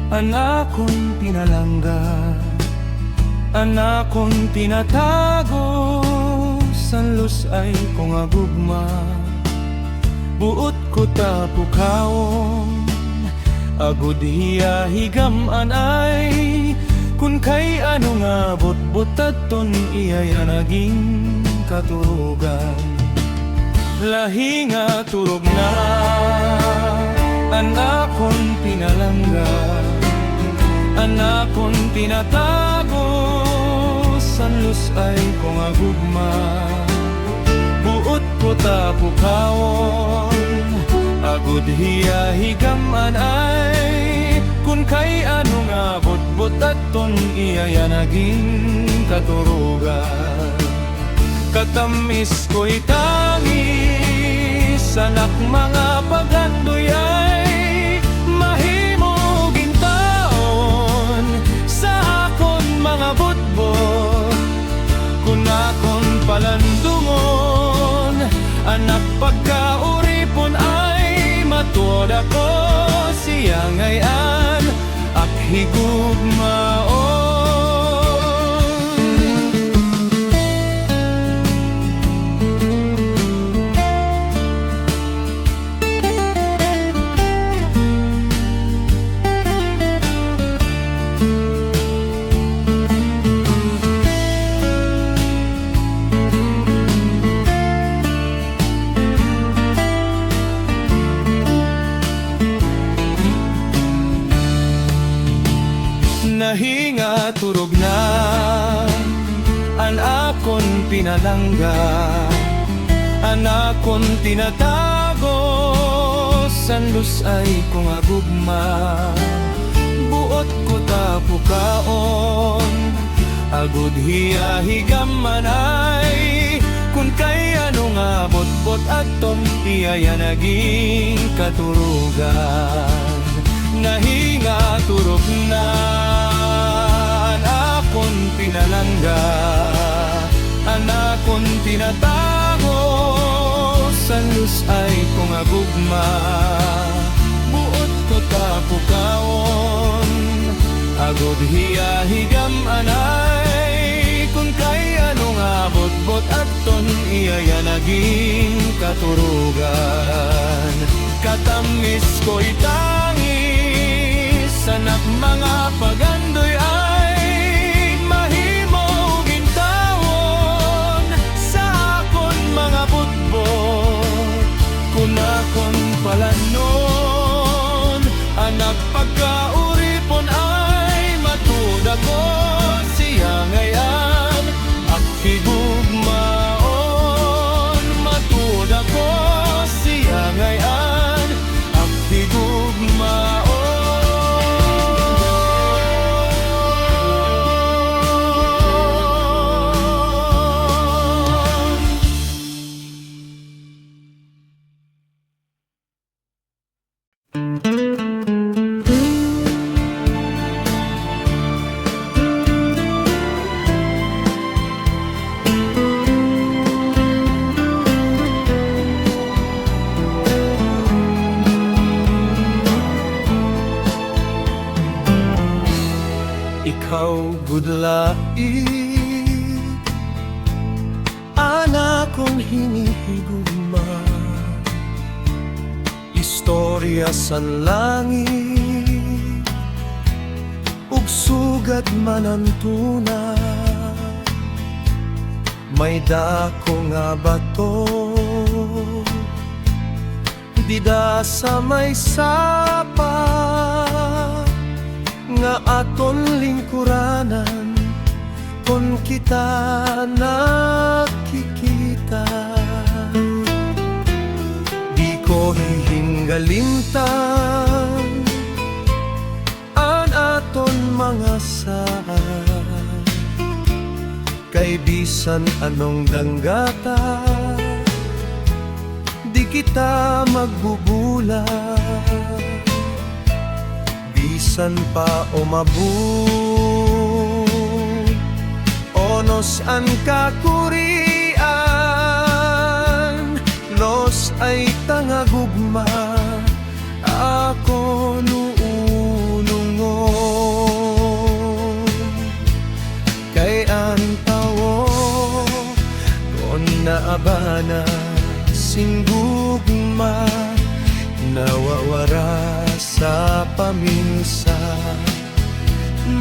Anakon pinalangga, anakon tinatago, sanlos ay kung agugma. Buot ko tapukawon, agud hiya higaman ay, kun kay ano nga butbutaton iyay naging katurugan. Lahi nga turog na, anakon pinalangga, anakon tinatago, sanlos ay kung agugma. Buot ko tapukawon, agud hiya higaman ay, kun kay ano nga butbutaton iyaya naging katurugan. Katamis ko'y tangis, anak mga pagandoy ay mahimo gintaon sa akon mga butbot. Kun akon palandungon, anak pagkauripon ay matuod ako siya ngayon ak higugmaon. Nahinga turog na, anakon pinalangga, anakon tinatago, sanlos ay kung agugma. Buot ko tapukaon, agud hiya higaman ay, kun kay ano nga botbot aton iyaya naging katurugan. Nahinga turog na, anakon pinalangga, anakon tinatago, sanlos ay kung agugma. Buot ko tapukawon, agud hiya higaman ay, kun kay ano nga botbot aton iyaya naging katurugan. Katamis ko'y tangis, anak mga pagandoy ay mahimo gintawon sa akon mga butbot. Kun akon palanon, anak pagkauripon ay matud ako siya ngayon ak higugmaon. Matud ako siya ngayon ak higugmaon. Ikaw gudlait, anakong hinihigugma, istorya sa langit, ug sugad man ang tuna. May dako nga bato, dida sa may sapa, nga aton lingkuranan kung kita nakikita. Di ko hihinggalintan an aton mga saan, kay bisan anong danggata di kita magbubulan. Bisan pa umabot onos an kakurian, los ay tangagugma ako nuunungon. paminsa,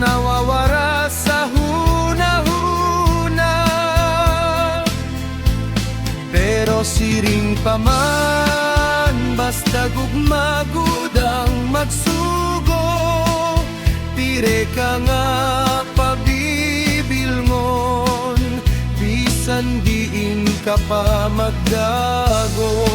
nawawara sa huna-huna. Pero siring pa man, basta gugmagud ang magsugo, pire ka nga pabibilngon, bisan diin ka pa magdago.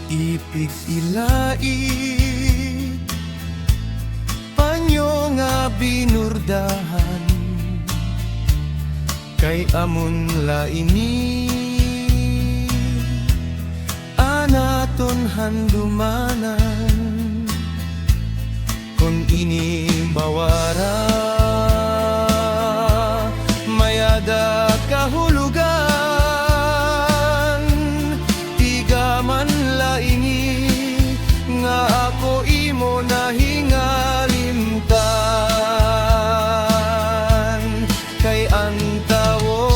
Ipig ilait, panyo nga binurdahan, kay amon laini anaton handumanan, kung ini bawara mayada kahulugan, tigaman laini nga ako imo nahingalimtan, kay ang tawo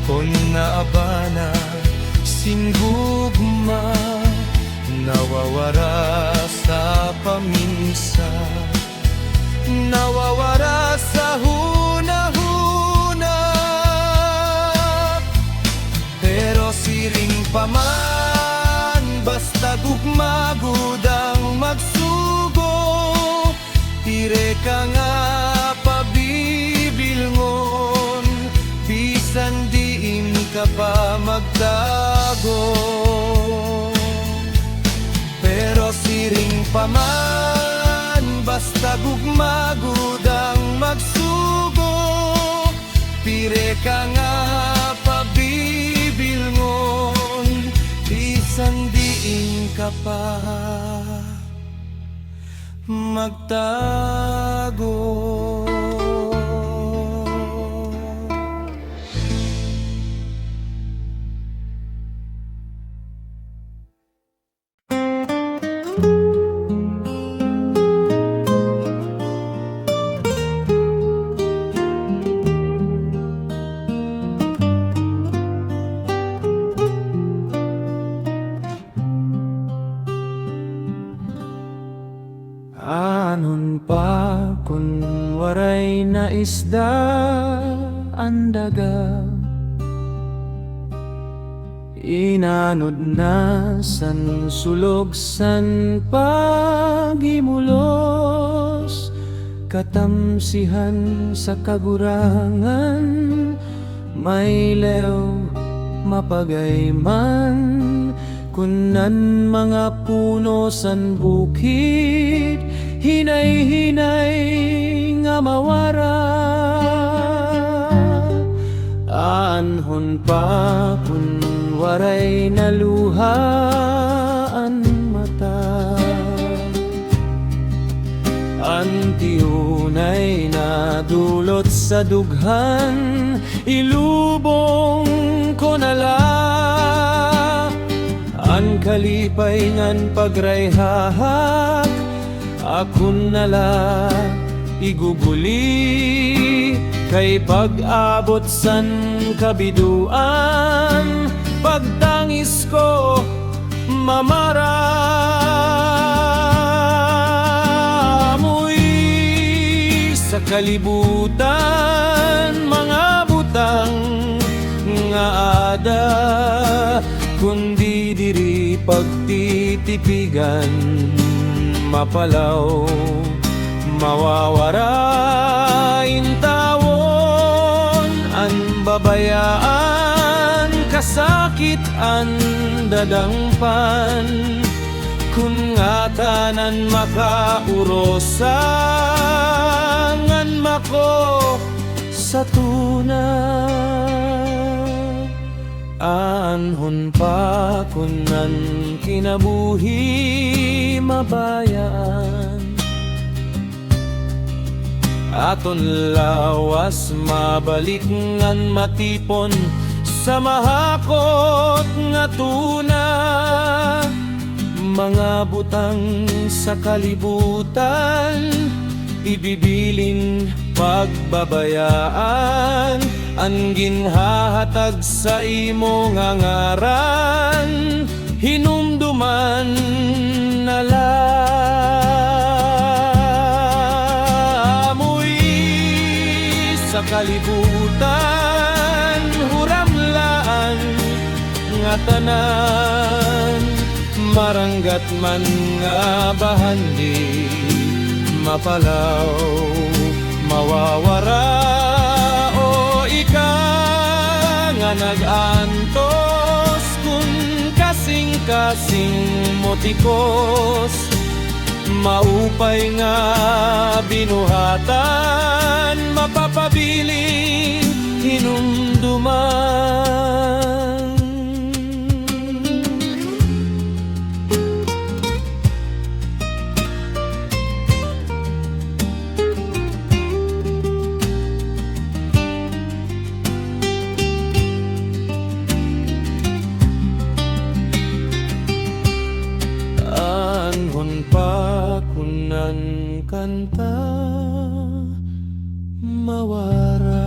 kon naabana singgugma, nawawara sa paminsa, nawawara sa huna-huna. Pero siring pa man, basta gugmagud ang magsugo, tire ka nga pabibilngon, bisan diin ka pa magtago. Pero siring pa man, basta gugmagud ang magsugo, pire ka nga pabibilngon, bisan diin ka pa magtago. Anon pa kun waray na isda ang daga, inanod na san sulog san pagimulos, katamsihan sa kagurangan, may lew mapagayman, kunan mga puno san bukid, hinay-hinay nga mawara. Anhon pa kun waray naluhaan mata, antiunay na dulot sa dughan, ilubong ko nala, an kalipay ngan pagrayhahak, akun nala iguguli, kay pag-abot san kabiduan, pagtangis ko mamara. Amoy sa kalibutan, mga butang nga ada, kundi diri pagtitipigan, mapalaw mawawara intawon, an babayaan kasakit an dadangpan, kun nga tanan makaurosangan mako sa tuna. Anhon pa kunan kinabuhi mabayaan, aton lawas mabalik ngan matipon sa mahako nga tuna, mga butang sa kalibutan, ibibilin pagbabayaan, ang ginhahatag sa imo nga ngaran, hinumduman na lamoy sa kalibutan, huramlaan nga tanan, maranggat man nga bahandi, mapalaw, mawawara, o ika nga nag-antos, kung kasing-kasing motikos, maupay nga binuhatan, mapapabiling hinumduman. Anhon pa kunan kanta mawara.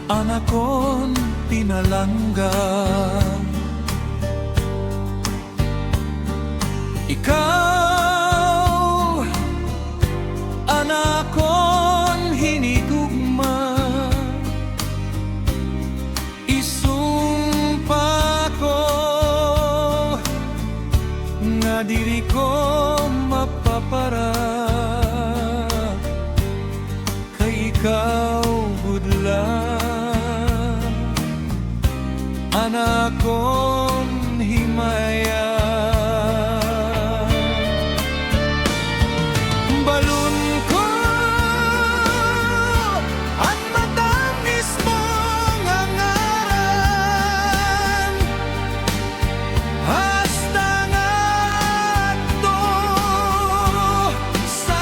Anak kon pinalangga, ikaw anak kon hinigugma, isumpa ko nga diri ko mapapara kay ikaw budla. Anak kon himaya, balon ko ang matamis mong ngaran, hasta nga to sa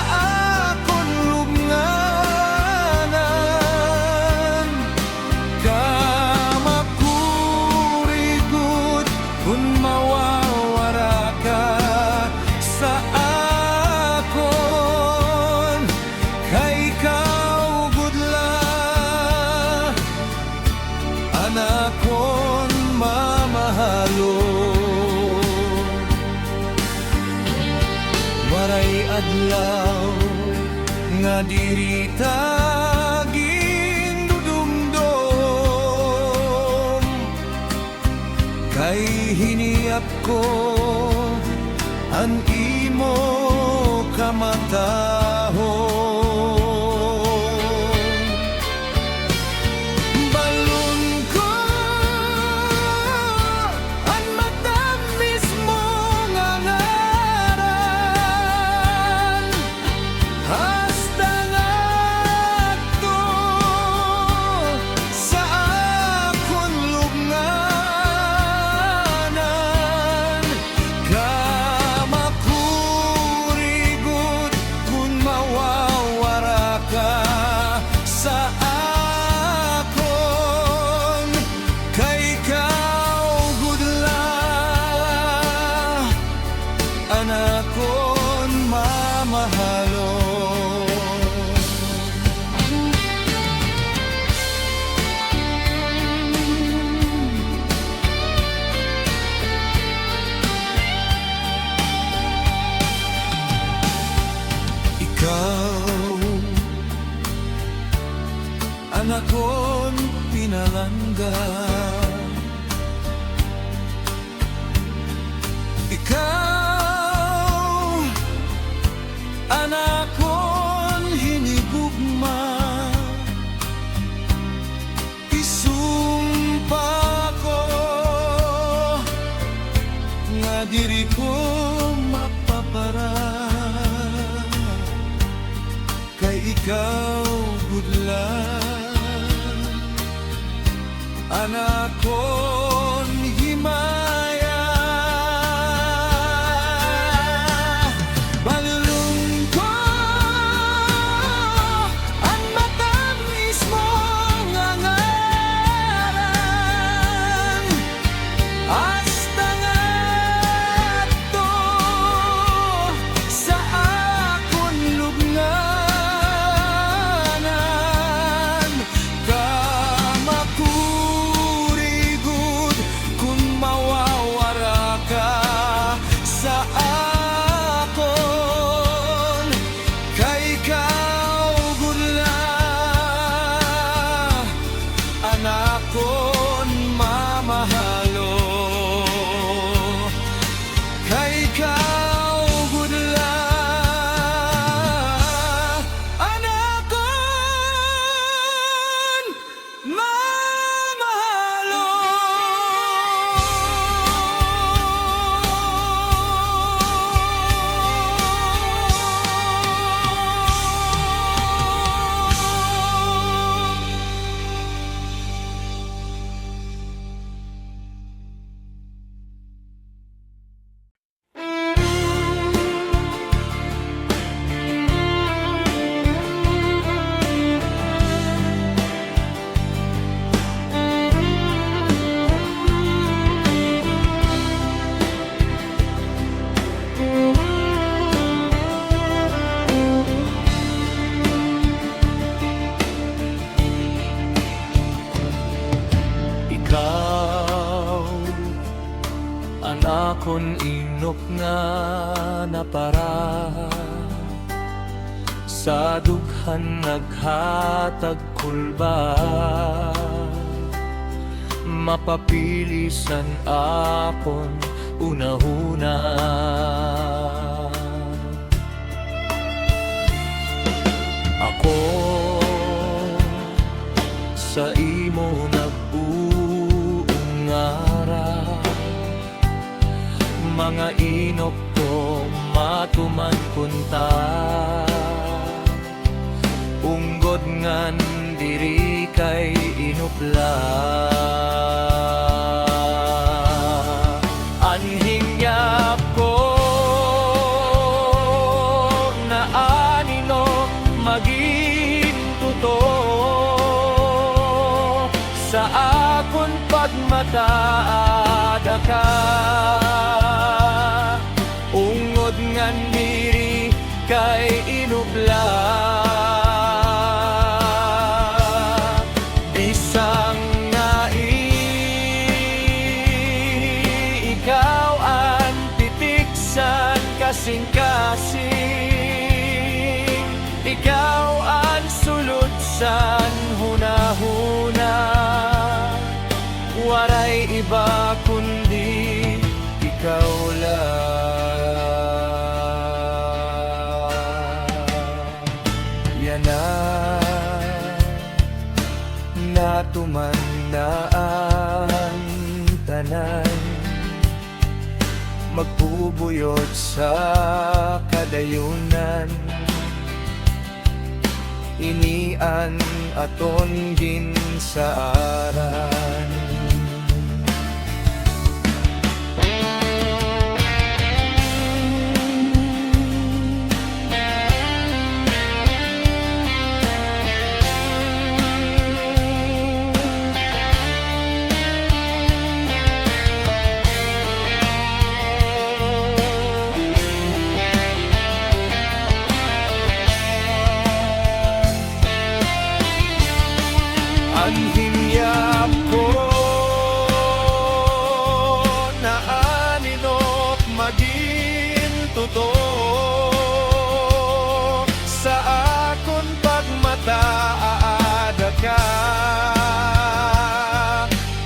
akon lubnganan, kung mawawara ka sa akon, kay ikaw gudla, anak kon mamahalo. Waray adlaw nga diri taging dudumdum, kay hiniap ko ang imo kamatahon. Balon ko ang matamis mong ngaran, hasta nga to sa akon lubnganan, kamakurigot kung mawawara ka sa akon, kay ikaw gudla, anak kon mamahalo. Ikaw anak kon pinalangga, ikaw anak kon hinigugma, isumpa ko nga diri ko mapapara ikaw gudlan, anak kon himaya. Balulong ko ang matamis mong angaran, hasta nga to sa akon lubnganan. Kamakurigod kung mawawara ka sa akon, kay ikaw gudlan, anak kon mamahalo. Kay ikaw gudlan, anak kon mamahalo. Ikaw, anak kon inok nga napara, sa dughan naghatag kulba, mapapilisan akon unahuna. Ako sa imo nag-uungara, mga inok ko matuman kunta, unggod ngan diri kay inupla. Anhing yap ko na anino maging totoo, sa akon pagmataada ka, ungod ngan diri kay inupla. Bisang nga ikaw ang titiksan kasing-kasing, ikaw ang sulutsan hunahuna, waray iba kundi ikaw lang. Yanan natuman na ang tanan, magbubuyot sa kadayunan, inian aton ginsaaran. Ang hinyap ko na aninok maging totoo, sa akon pagmataada ka,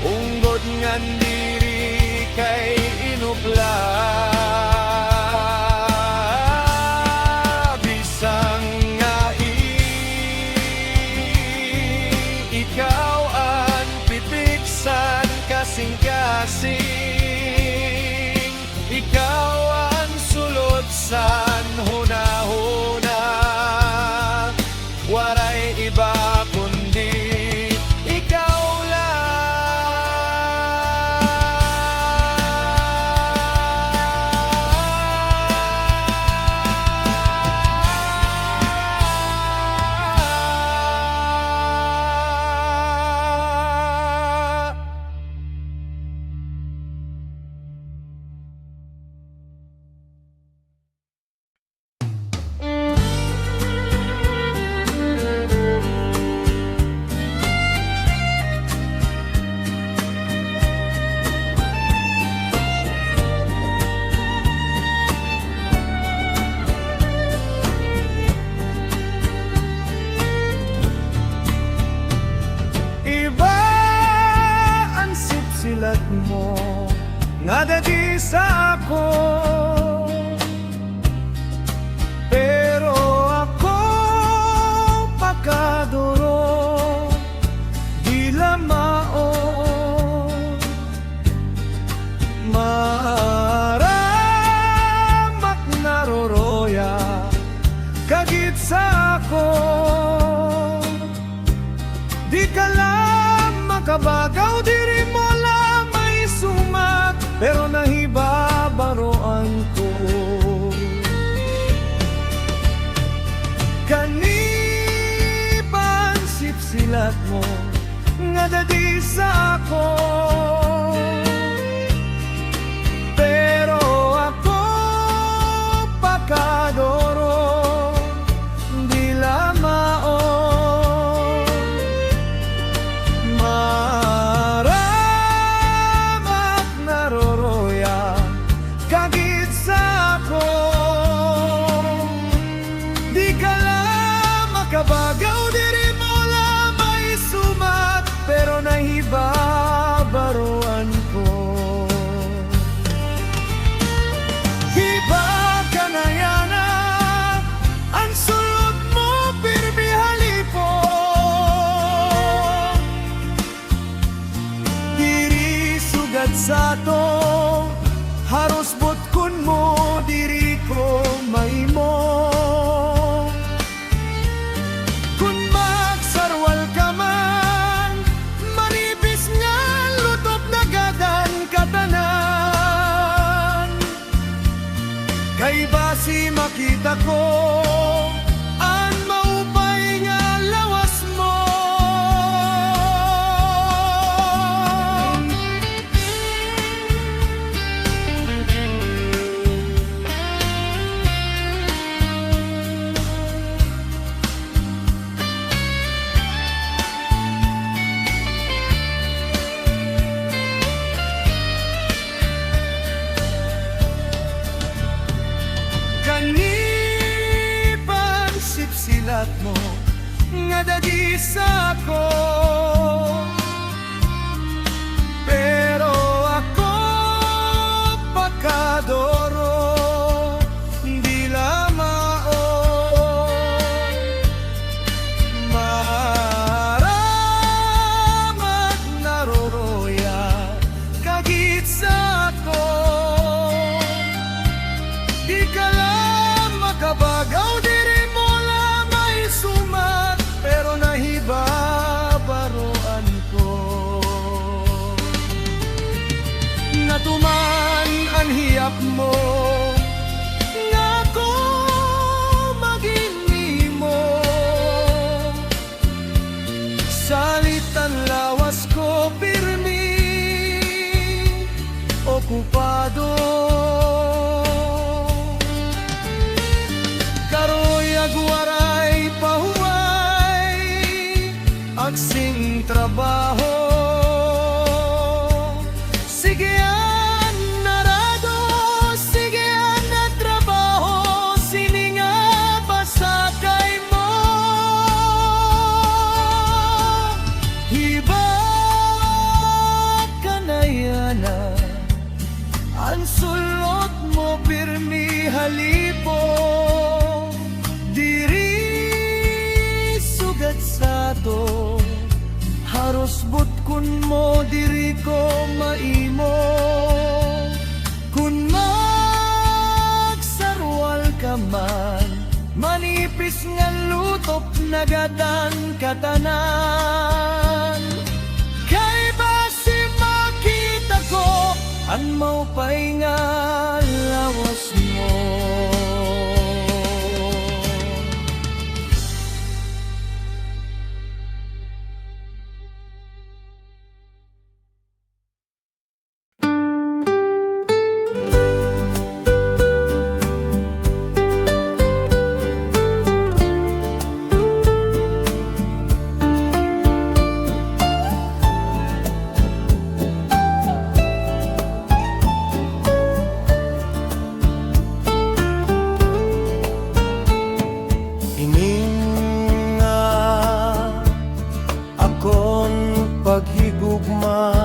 unggod ngan diri kay inupla. Bisang nga ikaw ang pitiksan kasing-kasing, ikaw ang sulod makabagaw diri mo lamay sumat, pero nahibabaroan ko. Kaniban sipsilat mo nga dadi sa ako, pero ako pakadoro di lamao. Maramat naroroya kagit sa ako, di ka lang makabagaw diri mo lamay sumat, pero nahibabaroan ko. Hibag ka na yana, ang sulod mo pirmi halipo, diri sugat sa to, haros butkon mo diri ko maimo. Kung magsarwal ka man, manipis nga lutop na gadan katanan. Kay basi makita ko ang maupay nga lawas mo. Kaniban sipsilat mo nga dadi sa ako, pero ako pakadoro di lamao. Maramat naroroya kagit sa ako, di ka lang makabagaw diri mo lamay sumat, pero nahibabaroan ko. Natuman ang hiyap mo nga ko maging mo, salitan lawas ko pirmi okupado. Karoy agwaray pahuway agsing trabaho, sige an narado, sige an na trabaho, sininga pasakay mo. Hibag ka na yana, ang sulot mo pirmi halipo, diri sugat sa to, haros butkon mo diri ko maimo. Kun magsarwal ka man, manipis nga lutop na gadan katanan. Kay basi makita ko ang maupay nga lawas mo. paghigugma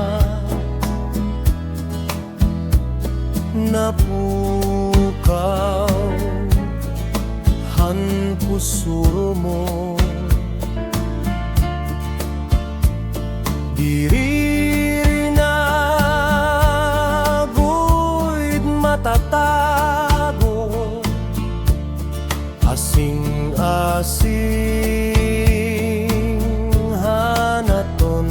napukaw han pusuro mo diri na guid matatago asing-asing hanaton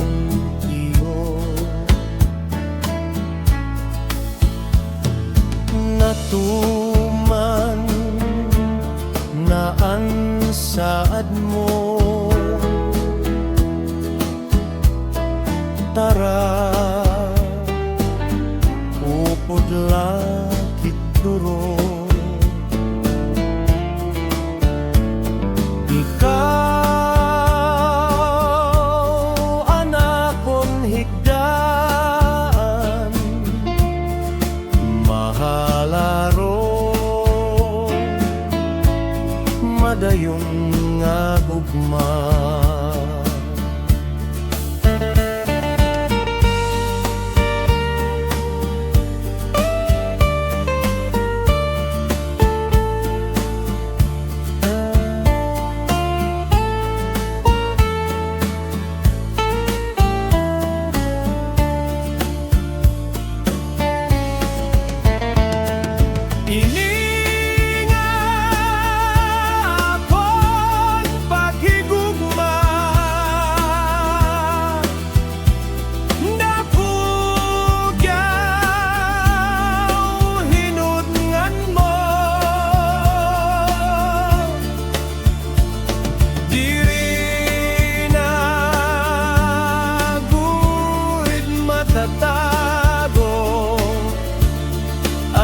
saad mo. Tara, upod lakit duro. Ikaw, anak kong higdaan, mahalaro, madayon nga gugma.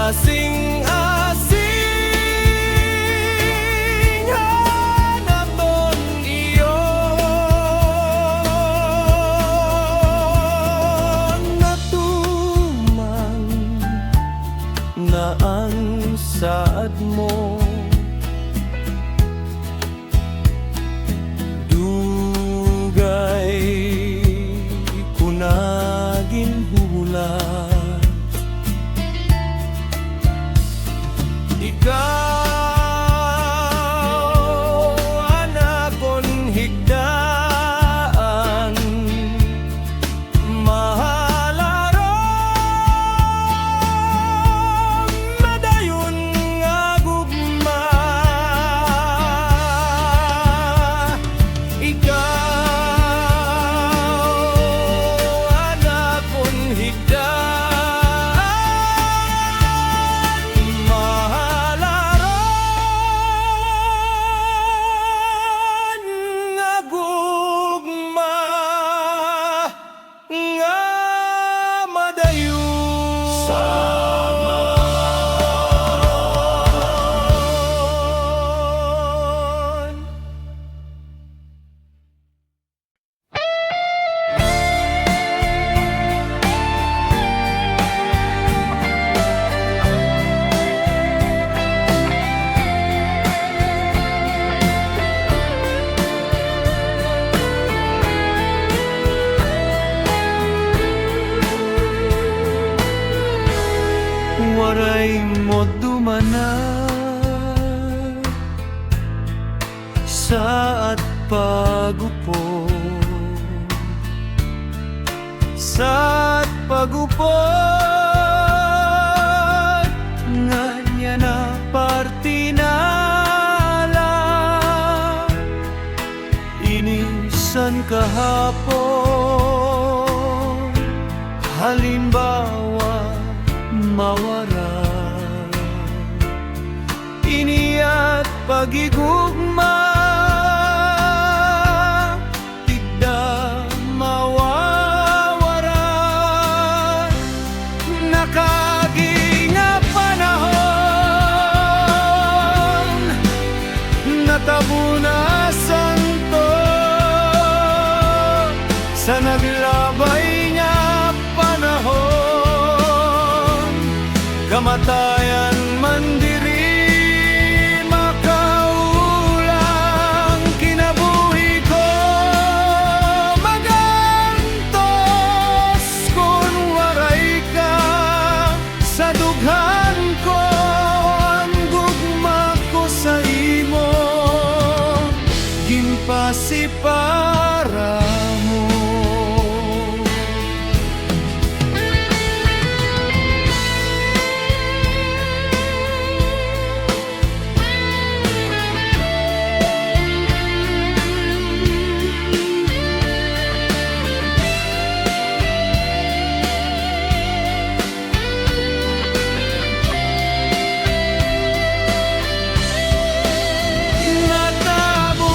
Asing-asing hanaton iyon, natuman na ang saad mo. Dugay kunagin bulan. Ikaw, anak kong higdaan, mahalaro, madayon nga gugma. Ikaw, anak kong higdaan, waray mo dumana saat pagupo, saat pagupot nganya na partinala inisan kahapon, halimbawa mawara iniat pagigugma, tigda mawawara. Nakaginga panahon, natabunasan to sa naglabay nga panahon. Kamatayan man diri makaulang, kinabuhi ko magantos kung waray ka sa dughan ko. Ang gugma ko sa imo ginpasipara mo. Natabo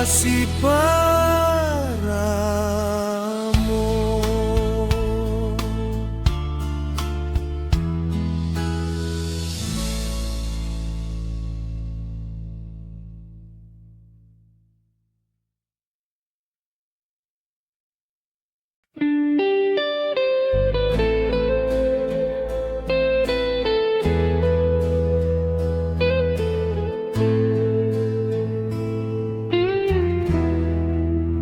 si para mo.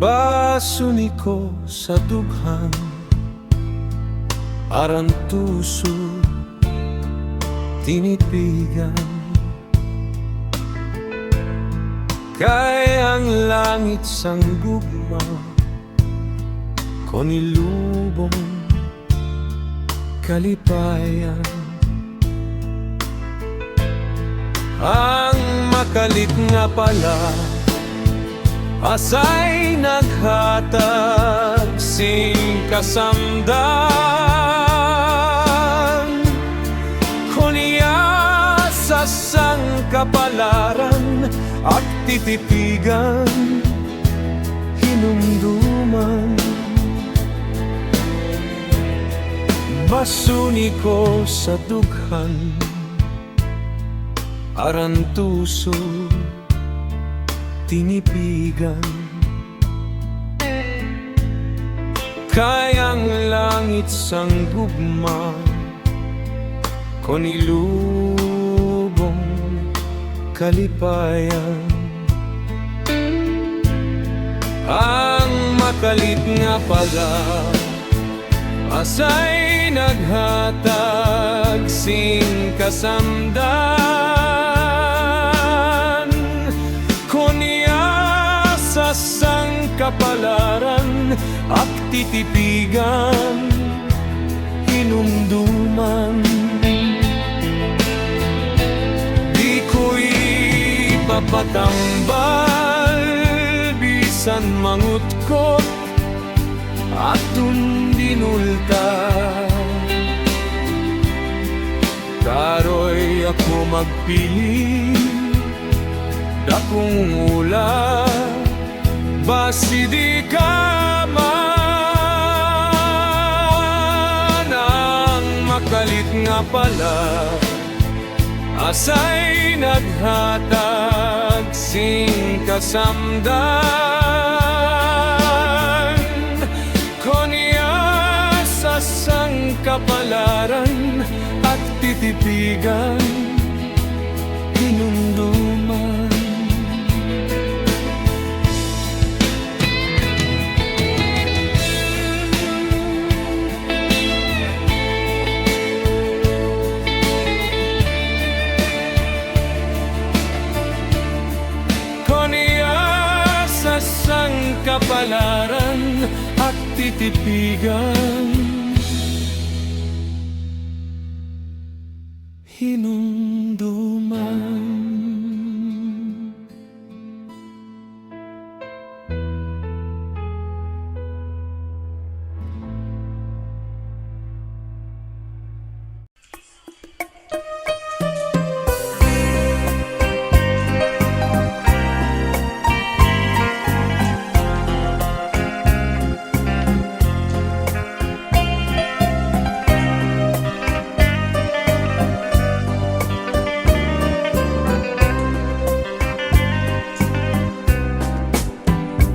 Basuni ko sa dughan, aran tuso tinipigan. Kay ang langit sang gugma ko nilubong kalipayan. Ang makalit nga pala asay naghatag sing kasamdan, kunya sa sangkapalaran at titipigan hinumduman. Basuni ko sa dughan, aran tuso tinipigan. Kayang langit sang gugma ko nilubong kalipayan. Ang makalit nga pala asay naghatag sing kasamdan, kunya sa sangkapalaran at titipigan hinumduman. Di ko'y papatambal bisan mangutkot at tundinulta. Karoy ako magpili, dakong ula, basi di ka man. Ang makalit nga pala asay naghatag sing kasamdan, kunya sa sangkapalaran at titipigan hinumduman. Kapalaran at titipigan hinumduman.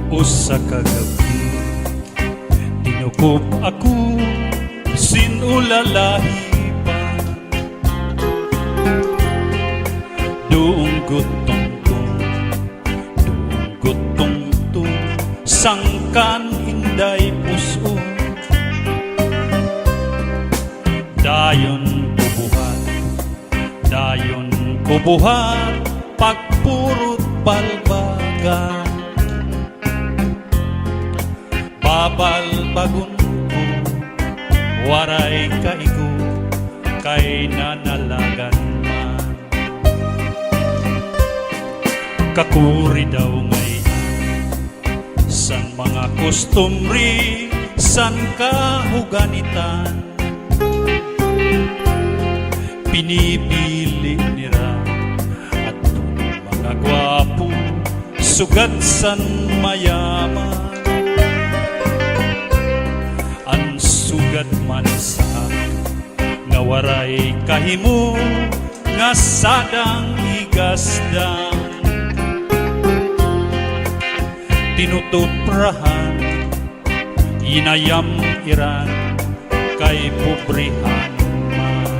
Usa ka gabi, tinukob ako, sinulalahi pa. Doong gutong-tong, sangkan hinday puso. Dayon kubuhat, pagpurot balbagan. Babalbagon ko, waray kaigo, kay nanalagan man. Kakuri daw ngayon, san mga kustumri, san kahuganitan. Pinipili nila at mga gwapo, sugad san mayaman, ang sugad man sa nga waray kahimo nga sadang higasdang tinutuprahan inayam iran kay pobrihan man.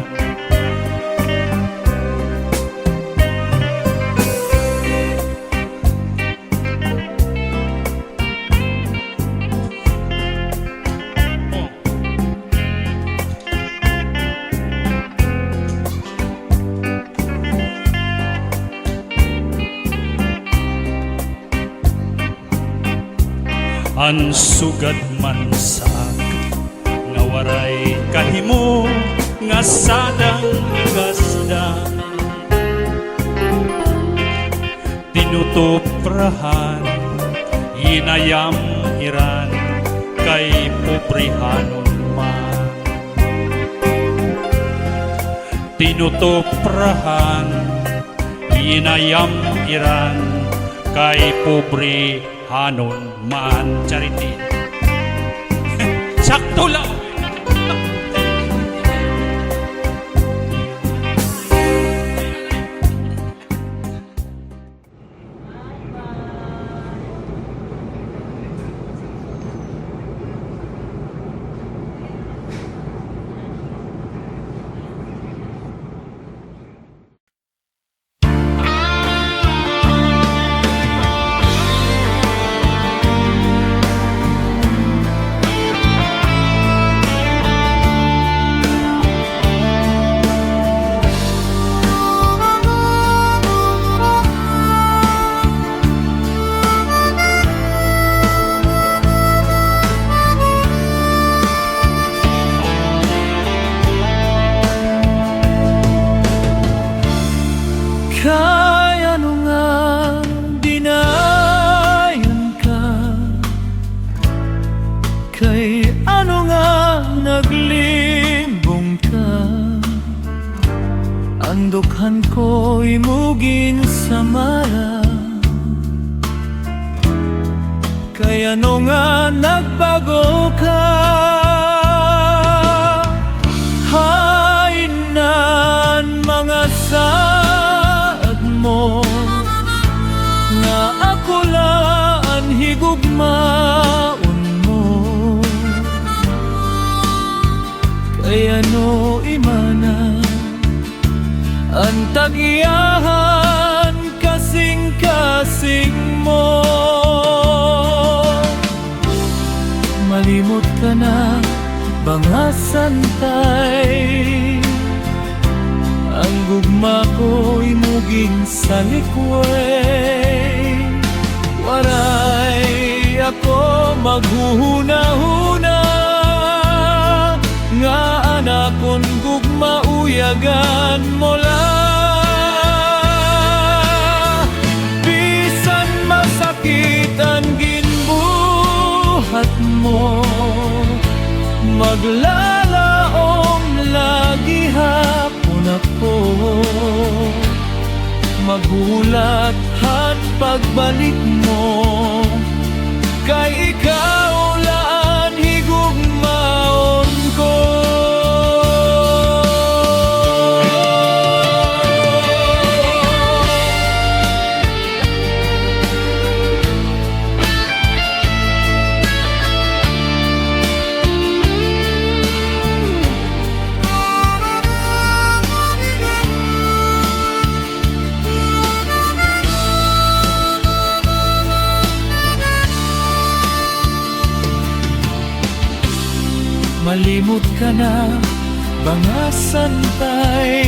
Ang sugad man sak nga waray kahimo nga sadang higasdang tinutuprahan inayam iran kay pobrihanon man. Tinutuprahan inayam iran kay pobrihanon man. Charity. Sakto lang. Kay ano nga dinayan ka, kay ano nga naglimbong ka, ang dukhan ko'y mugin sa mara. Kay ano nga nagbago ka, hainan mga saad mo, nga ako laan higugmaon mo. Kay ano imana ang tagyahan kasing-kasing mo. Malimot ka na mga santay, ang gugma ko'y muging sa likway. Waray ako maghuhuna-huna, nga anakon gugma uyagan mo lang. Bisan masakit ang ginbuhat mo, maglalaom lagi hapon ako. Magulat at pagbalik mo, kay ikaw laan higugmaon ko. Malimot ka na mga santay,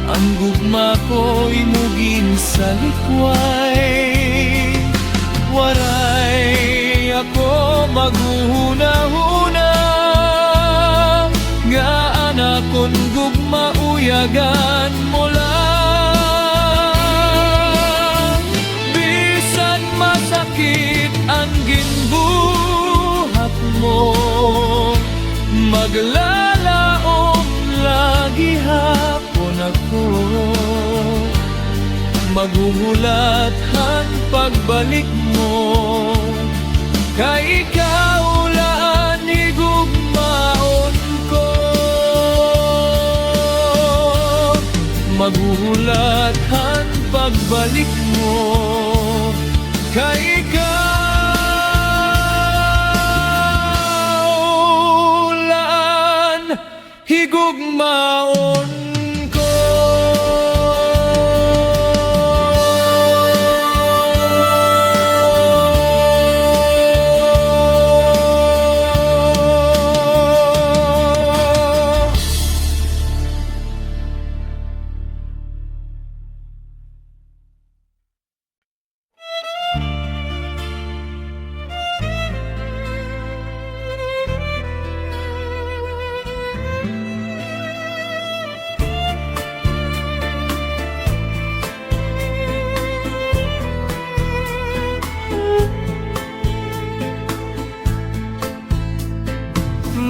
ang gugma ko'y mugin sa likway. Waray ako maghuhuna-huna, nga anakon gugma uyagan mo lang. Bisan masakit ang ginbuhat mo, maglalaom lagi hapon ako. Magugulat ang pagbalik mo, kay ikaw laan higugmaon ko. Magugulat ang pagbalik mo, kay ikaw laan higugmaon ko.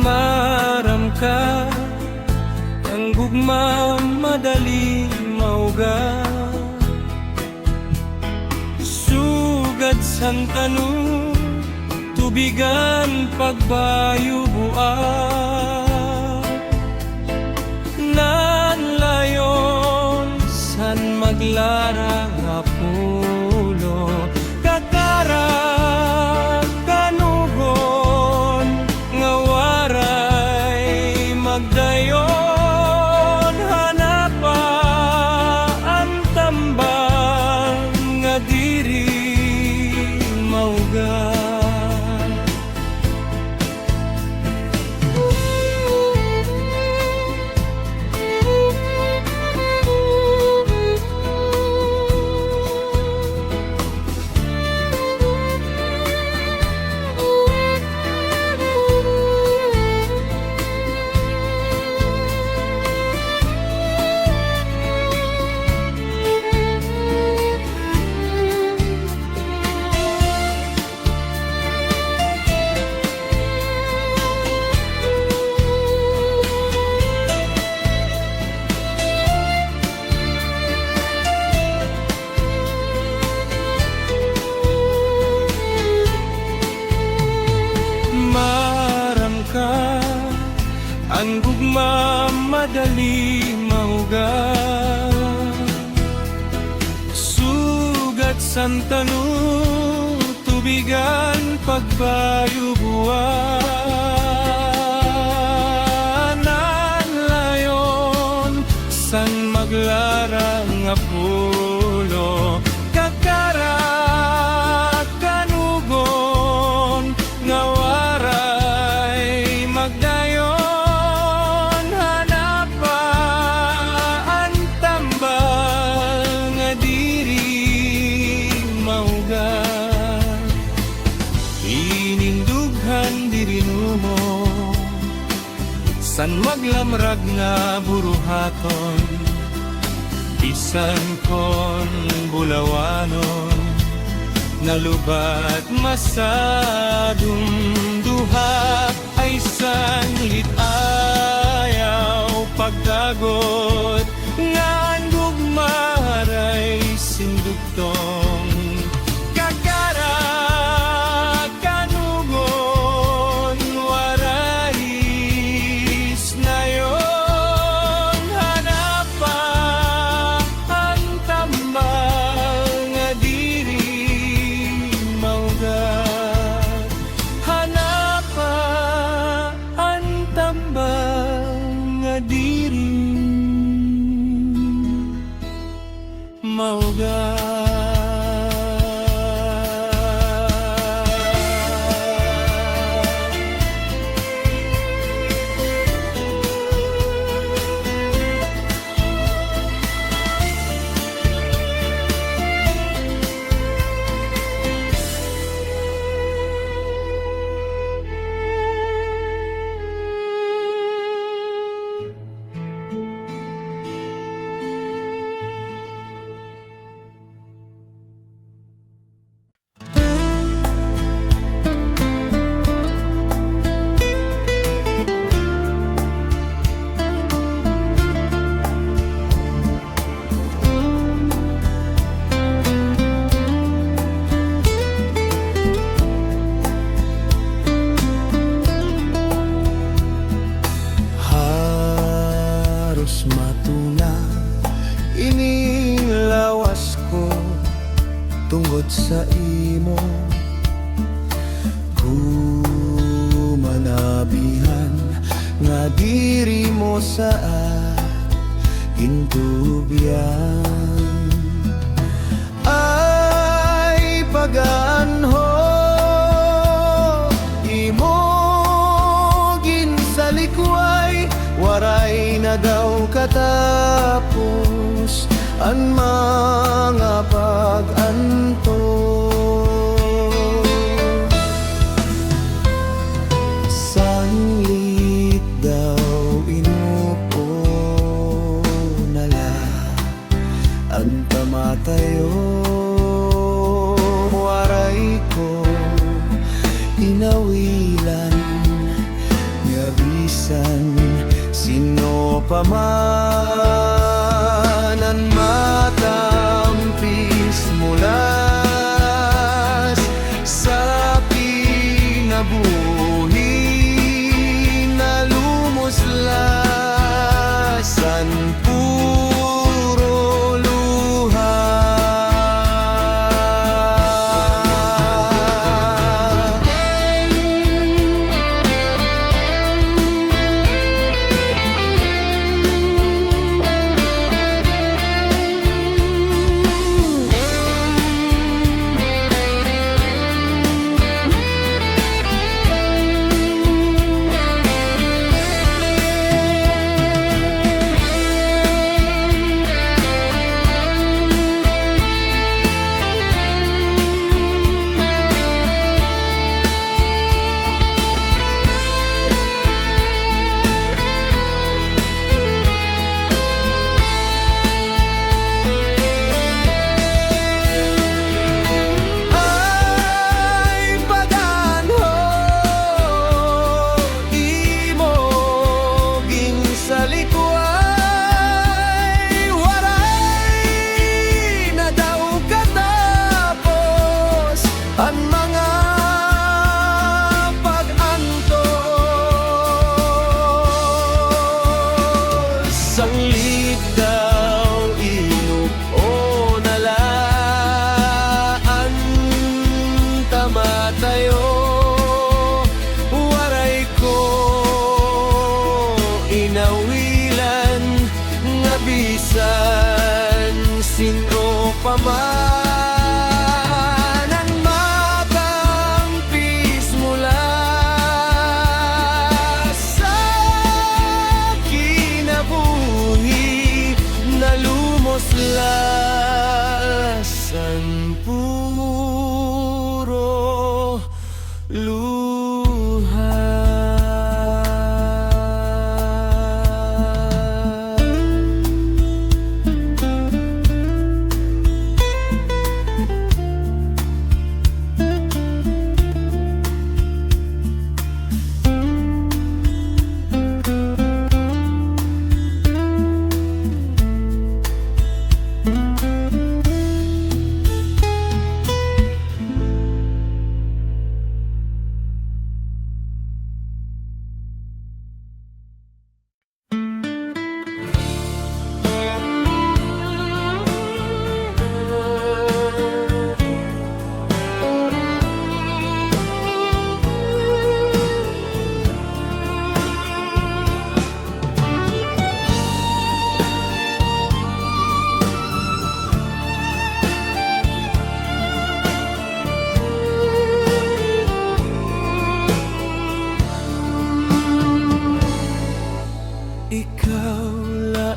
Maram ka ang gugma madali mauga, sugad sang tanong tubigan pagbayo buak. Nanlayon san maglara nga pulo, kakara kanugon nga waray magdayon. Hanapa ang tambang nga diri mauga. Maram ka ang gugma madali mauga, sugat san tanong tubigan pagbayo buwan. Nanlayon san maglara nga pulo, kakara kanugon nga waray magdayon. Hanapa ang tambal nga diri mauga, inindughan diri mo san maglamrag nga buruhaton, bisan kon bulawanon nalubat masadong duha ay sanglit ayaw pagdagot nga gugmaray sindugtong. Kakara kanugon warais nayon. Hanapa ang tambal nga diri mauga. Hanapa ang tambal nga diri mauga. tapos matuna, inilawas ko tungod sa imo. Kumanabihan nga diri mo sa intubyan ay pag-anho imo ginsalikway, waray na daw katapos ang mga pag-anto. Sanglit daw inupo nala ang tamatayo, waray ko inawilan nga bisan sino pa man ang matampis mulas sa kinabuhi na lumuslas ang puro luha. Sanglit daw inupo nala ang tamatayo, waray ko inawilan nga bisan sino pa man ang matampis mula sa kinabuhi na lumuslas ang puro luha.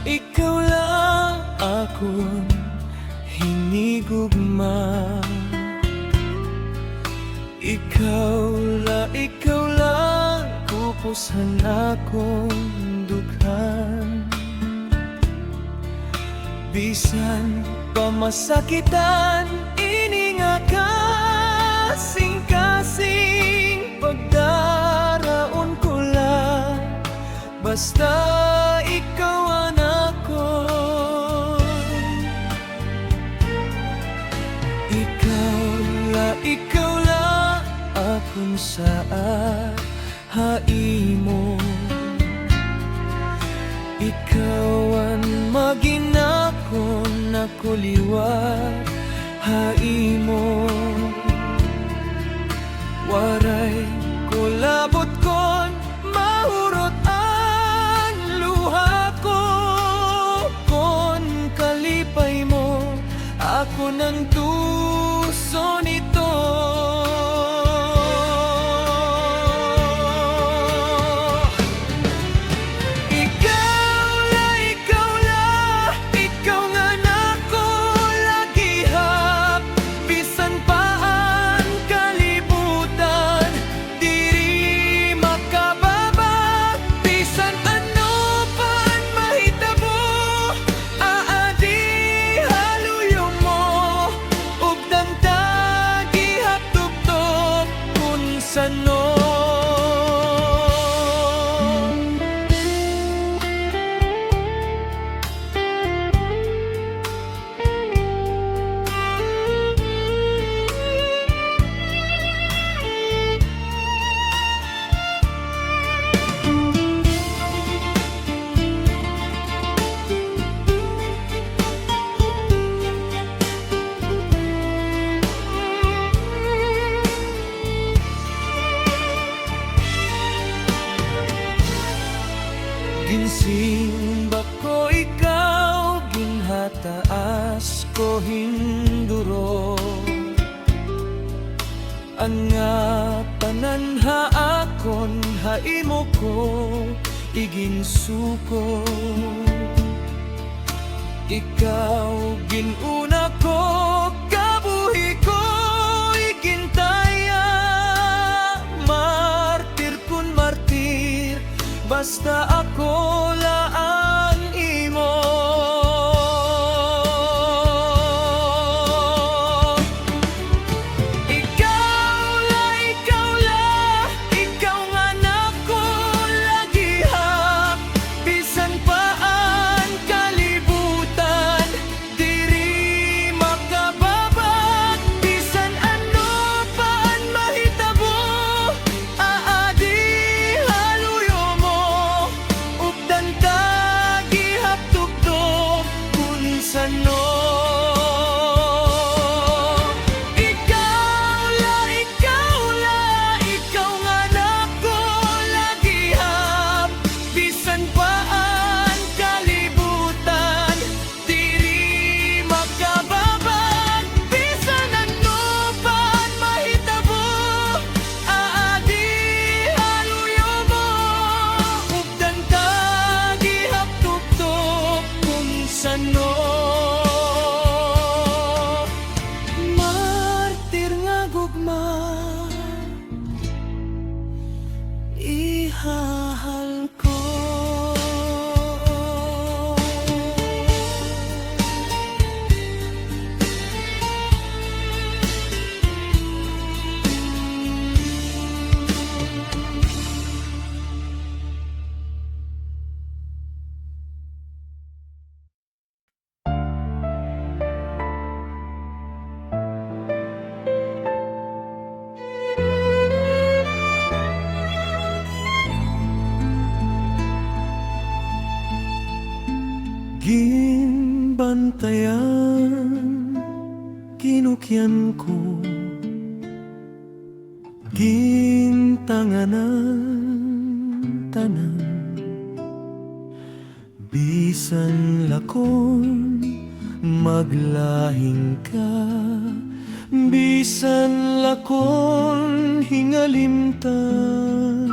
Ikaw la akong hinigugma. Ikaw la kupusan akong dughan. Bisan pamasakitan ini nga kasing-kasing pagdaraon ko la, basta ikaw ang ako. Ikaw la akong saat haimo. Ikaw ginako nakuliwat haimo. Waray kulabot kon mahurot ang luha ko. Kon kalipay mo ako ng tuso nito. Ginsimba ko ikaw, ginhataas ko hinduro. Ang nga tanan akon haimo ko iginsuko. Ikaw ginuna ko, kabuhi ko igintaya. Martir kun martir, basta ako laan imo. Ikaw la, ikaw nga nako lagihap. Bisan paan kalibutan, diri makababag. Bisan ano paan mahitabo, aadi haluyo mo. Updan tagi haptuktok kun sano. Ikaw nga nako lagihap. Bisan paan kalibutan, diri makababag. Bisan ano paan mahitabo, aadi haluyo mo. Updan tagi haptuktok kun sano. Martir nga gugma, ihahal ko. Ginbantayan, kinukyan ko, gintanganan tanan. Bisan lakon maglahing ka, bisan lakon hingalimtan.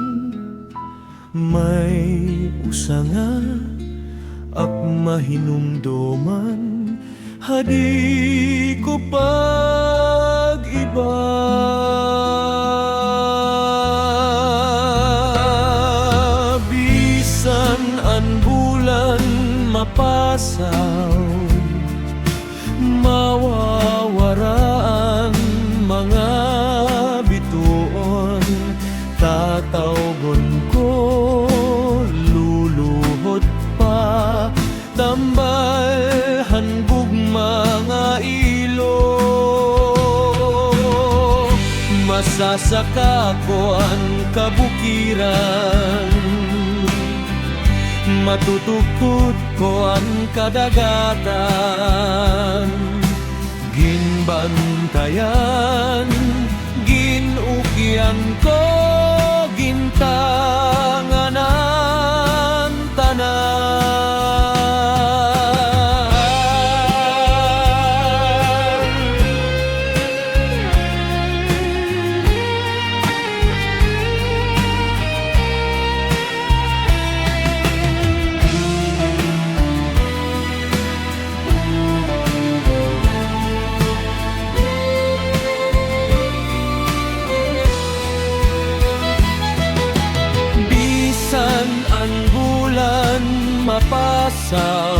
May usanga ak mahinumdoman, hadi ko pag-iba. Bisan an bulan mapasaw, mawawara ang mga bituon. Tatawgon ko, luluhod pa, tambal hanbog mga ilo. Masasaka ko ang kabukiran, Matutukod ko ang kadagatan, ginbantayan, ginukyan ko, gintanganan mapasaw,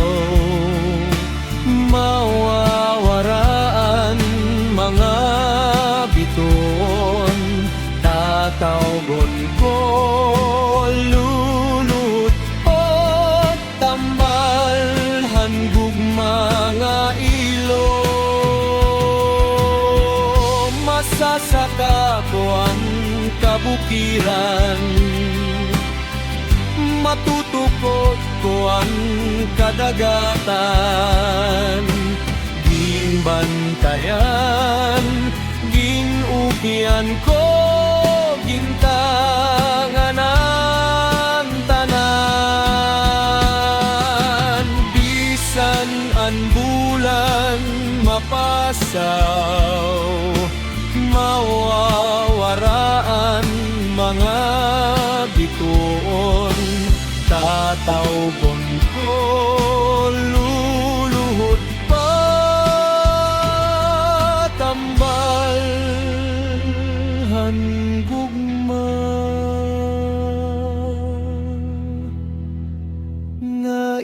mawawaraan mga biton, tatawgon ko lulot o tambal, hanggug mga ilo, masasaka ko ang kabukiran, matutukod ko ang kadagatan, ginbantayan, ginukyan ko, gintanganan tanan, bisan an bulan mapasaw, mawawaraan mga bituon, tatawgon ko luluhod pa tambal, hanggugma nga